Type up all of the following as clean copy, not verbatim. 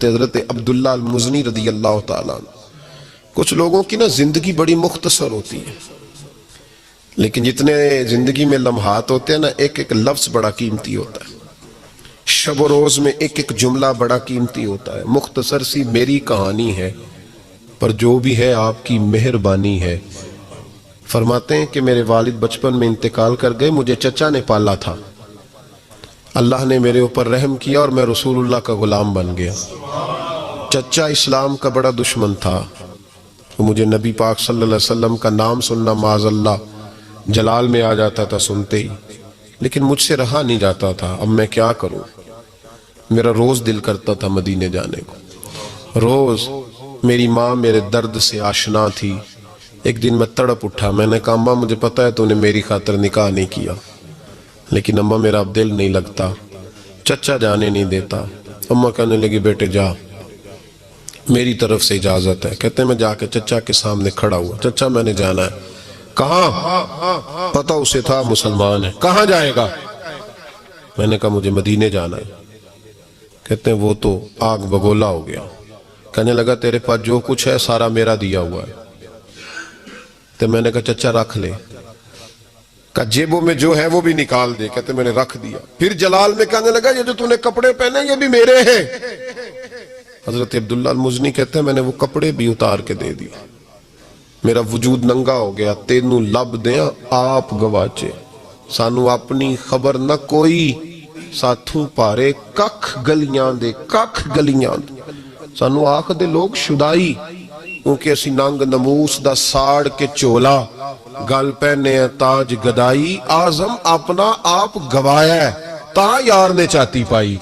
حضرت عبداللہ المزنی رضی اللہ تعالیٰ عنہ. کچھ لوگوں کی نا زندگی بڑی مختصر ہوتی ہے، لیکن جتنے زندگی میں لمحات ہوتے ہیں نا، ایک ایک لفظ بڑا قیمتی ہوتا ہے، شب و روز میں ایک ایک جملہ بڑا قیمتی ہوتا ہے. مختصر سی میری کہانی ہے، پر جو بھی ہے آپ کی مہربانی ہے. فرماتے ہیں کہ میرے والد بچپن میں انتقال کر گئے، مجھے چچا نے پالا تھا. اللہ نے میرے اوپر رحم کیا اور میں رسول اللہ کا غلام بن گیا. چچا اسلام کا بڑا دشمن تھا، مجھے نبی پاک صلی اللہ علیہ وسلم کا نام سننا معاذ اللہ جلال میں آ جاتا تھا سنتے ہی، لیکن مجھ سے رہا نہیں جاتا تھا. اب میں کیا کروں؟ میرا روز دل کرتا تھا مدینے جانے کو. روز میری ماں میرے درد سے آشنا تھی. ایک دن میں تڑپ اٹھا، میں نے کہا اماں مجھے پتا ہے تو نے میری خاطر نکاح نہیں کیا، لیکن اماں میرا اب دل نہیں لگتا، چچا جانے نہیں دیتا. اماں کہنے لگی بیٹے جا، میری طرف سے اجازت ہے. کہتے ہیں میں جا کے چچا کے سامنے کھڑا ہوا. چچا میں نے جانا ہے. کہاں؟ پتا اسے تھا مسلمان ہے. کہاں جائے گا؟ میں نے کہا مجھے مدینے جانا ہے. کہتے ہیں وہ تو آگ بگولا ہو گیا. کہنے لگا تیرے پاس جو کچھ ہے سارا میرا دیا ہوا ہے. تو میں نے کہا چچا رکھ لے. کہا جیبوں میں جو ہے وہ بھی نکال دے. کہتے میں نے رکھ دیا. پھر جلال میں کہنے لگا یہ جو تو نے کپڑے پہنے یہ بھی میرے ہیں. حضرت عبداللہ المزنی کہتے ہیں میں نے وہ کپڑے بھی اتار کے دے دی. میرا وجود ننگا ہو گیا. تینوں لب دیاں آپ گواچے، سانو اپنی خبر نہ کوئی، ساتھوں پارے ککھ گلیاں دے، ککھ گلیاں دے. سانو آخ دے لوگ شدائی، کیونکہ اسی ننگ نموس دا ساڑ کے چولا، گل پہنے تاج گدائی، آزم اپنا آپ گوایا ہے تا یار نے چاہتی پائی.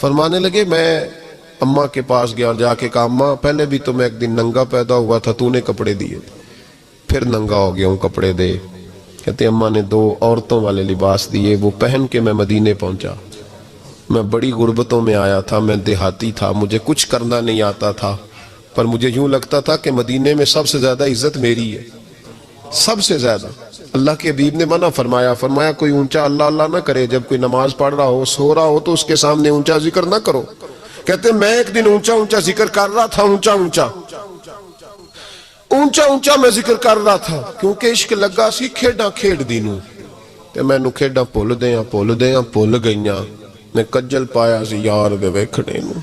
فرمانے لگے میں اماں کے پاس گیا اور جا کے کہا اماں پہلے بھی تو میں ایک دن ننگا پیدا ہوا تھا، تو نے کپڑے دیے، پھر ننگا ہو گیا ہوں، کپڑے دے. کہتے اماں نے 2 عورتوں والے لباس دیے، وہ پہن کے میں مدینے پہنچا. میں بڑی غربتوں میں آیا تھا، میں دیہاتی تھا، مجھے کچھ کرنا نہیں آتا تھا، پر مجھے یوں لگتا تھا کہ مدینے میں سب سے زیادہ عزت میری ہے، سب سے زیادہ. اللہ کے حبیب نے منع فرمایا، فرمایا کوئی اونچا اللہ اللہ نہ کرے، جب کوئی نماز پڑھ رہا ہو سو رہا ہو تو اس کے سامنے اونچا ذکر نہ کرو. کہتے ہیں میں ایک دن اونچا اونچا ذکر کر رہا تھا، اونچا اونچا میں ذکر کر رہا تھا، کیونکہ عشق لگا سی کھیڑا کھیڑ دینوں تے میں نو کھیڑا پھول گئیاں. میں کجل پایا سی یار دے ویکھنے نو،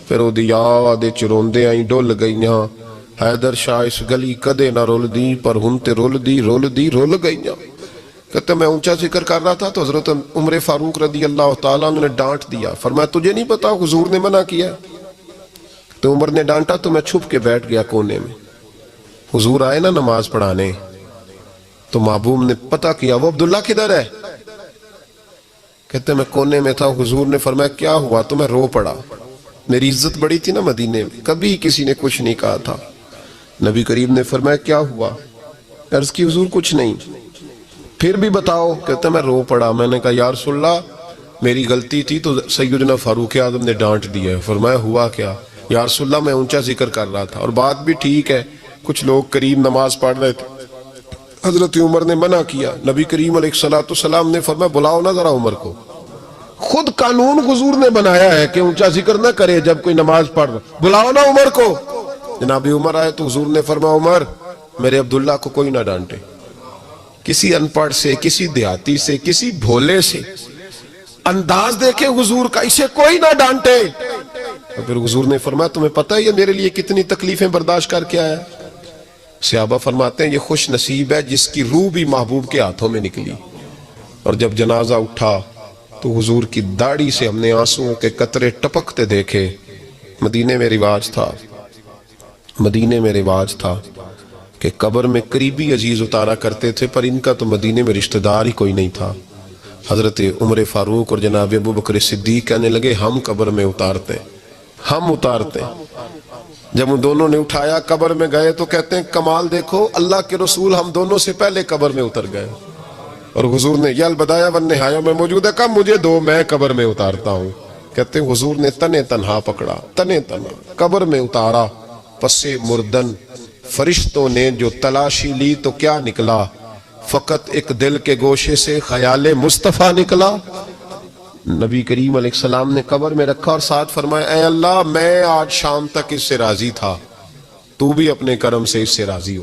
پھر او دی یاد چروندے آئیں ڈول گئیاں. حیدر شاہ اس گلی کدے نہ رول دی، پر ہن تے رول دی گئیاں. کہتے میں اونچا ذکر کر رہا تھا تو حضرت عمر فاروق رضی اللہ تعالیٰ نے ڈانٹ دیا. فرمایا تجھے نہیں پتا حضور نے منع کیا؟ تو عمر نے ڈانٹا تو میں چھپ کے بیٹھ گیا کونے میں. حضور آئے نا نماز پڑھانے تو محبوب نے پتہ کیا وہ عبداللہ کدھر ہے. کہتے میں کونے میں تھا. حضور نے فرمایا کیا ہوا؟ تو میں رو پڑا. میری عزت بڑی تھی نا مدینے میں، کبھی کسی نے کچھ نہیں کہا تھا. نبی کریم نے فرمایا کیا ہوا؟ عرض کی حضور کچھ نہیں. پھر بھی بتاؤ. کہتے میں رو پڑا. میں نے کہا یا رسول اللہ میری غلطی تھی تو سیدنا فاروق اعظم نے ڈانٹ دیا ہے. فرمایا ہوا کیا؟ یا رسول اللہ میں اونچا ذکر کر رہا تھا، اور بات بھی ٹھیک ہے، کچھ لوگ قریب نماز پڑھ رہے تھے، حضرت عمر نے منع کیا. نبی کریم علیہ السلام نے فرمایا بلاؤ نہ ذرا عمر کو. خود قانون حضور نے بنایا ہے کہ اونچا ذکر نہ کرے جب کوئی نماز پڑھ رہا، بلاؤ نہ عمر کو. جناب عمر آئے تو حضور نے فرمایا عمر میرے عبداللہ کو کوئی نہ ڈانٹے. کسی ان پڑھ سے، کسی دیہاتی سے، کسی بھولے سے انداز دیکھے حضور کا، اسے کوئی نہ ڈانٹے. اور پھر حضور نے فرمایا تمہیں پتہ ہے یہ میرے لیے کتنی تکلیفیں برداشت کر کے آیا؟ صحابہ فرماتے ہیں یہ خوش نصیب ہے جس کی روح بھی محبوب کے ہاتھوں میں نکلی. اور جب جنازہ اٹھا تو حضور کی داڑھی سے ہم نے آنسوؤں کے قطرے ٹپکتے دیکھے. مدینے میں رواج تھا کہ قبر میں قریبی عزیز اتارا کرتے تھے، پر ان کا تو مدینے میں رشتہ دار ہی کوئی نہیں تھا. حضرت عمر فاروق اور جناب ابو بکر صدیق کہنے لگے ہم قبر میں اتارتے ہیں. جب ان دونوں نے اٹھایا قبر میں گئے تو کہتے ہیں کمال دیکھو اللہ کے رسول ہم دونوں سے پہلے قبر میں اتر گئے. اور حضور نے یہ البدایہ والنہایہ میں موجود ہے، کہا مجھے دو میں قبر میں اتارتا ہوں. کہتے ہیں حضور نے تنے تنہا پکڑا، تنے تنہا قبر میں اتارا. پسے مردن فرشتوں نے جو تلاشی لی تو کیا نکلا؟ فقط ایک دل کے گوشے سے خیال مصطفیٰ نکلا. نبی کریم علیہ السلام نے قبر میں رکھا اور ساتھ فرمایا اے اللہ میں آج شام تک اس سے راضی تھا، تو بھی اپنے کرم سے اس سے راضی ہو۔